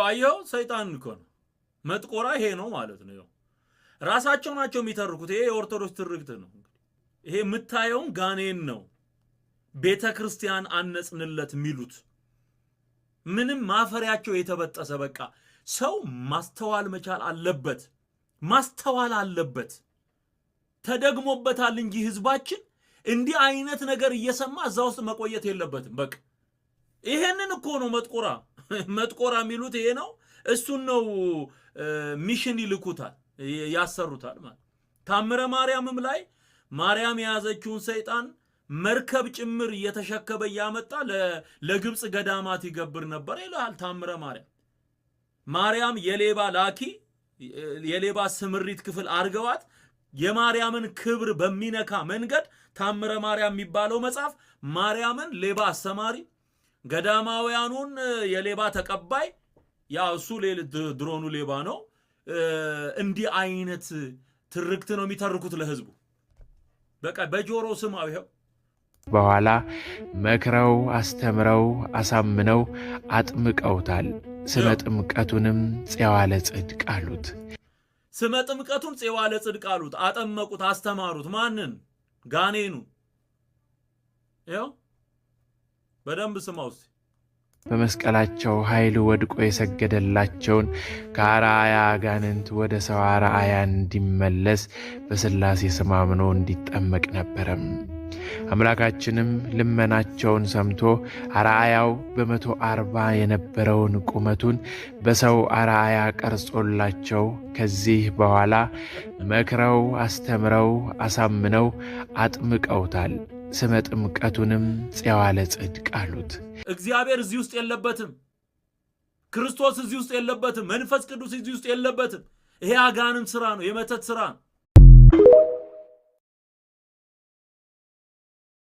አየው ሰይጣን እኮ ነው መጥቆራ ይሄ ነው ማለት ነው ራሳቸው ናቸው የሚተርኩት ይሄ የኦርቶዶክስ ትርክት ነው ይሄ የምታየውን ጋኔን ነው ቤተክርስቲያን አነጽንለት ሚሉት ምንም ማፈሪያቸው የተበጠሰ በቃ ሰው ማስተዋል መቻል አለበት ተደግሞበታል እንጂ ህዝባችን እንዲህ አይነት ነገር እየሰማ እዛ ውስጥ መቆየት የለበትም በቃ ይሄንን እኮ ነው መጥቆራ ሚሉት ይሄ ነው እሱን ነው ሚሽን ይልኩታል ያሰሩታል ማለት ታምረ ማርያምም ላይ ማርያም ያዘችውን ሰይጣን መርከብ ጭምር እየተሸከበ ያመጣ ለግብጽ ገዳማት ይገብር ነበር ይላል ታምረ ማርያም የሌባ ላኪ የሌባ ስምሪት ክፍል አርገዋት የማርያምን ክብር በሚነካ መንገድ ታምረ ማርያም የሚባለው መጽሐፍ ማርያምን ሌባ አስተማሪ ገዳማውያኑን የሌባ ተቀባይ ያው እሱ ድሮኑ ሌባ ነው እንዲህ አይነት ትርክት ነው የሚተርኩት ለህዝቡ በቃ በጆሮ ስማው ይሄው በኋላ መክረው አስተምረው አሳምነው አጥምቀውታል ስመ ጥምቀቱንም ፄዋለ ጽድቅ አሉት ስመ ጥምቀቱን ፄዋለ ጽድቅ አሉት አጠመቁት አስተማሩት ማንን ጋኔኑ ይሄው በደንብ ስማው በመስቀላቸው ኃይል ወድቆ የሰገደላቸውን ከአርአያ አጋንንት ወደ ሰው አርአያ እንዲመለስ በሥላሴ ስም አምኖ እንዲጠመቅ ነበረም አምላካችንም ልመናቸውን ሰምቶ አርአያው በ140 የነበረውን ቁመቱን በሰው አርአያ ቀርጾላቸው ከዚህ በኋላ መክረው አስተምረው አሳምነው አጥምቀውታል ስመ ጥምቀቱንም ፄዋለ ጽድቅ አሉት እግዚአብሔር እዚህ ውስጥ የለበትም ክርስቶስ እዚህ ውስጥ የለበትም መንፈስ ቅዱስ እዚህ ውስጥ የለበትም ይሄ አጋንንት ስራ ነው የመተት ስራ ነው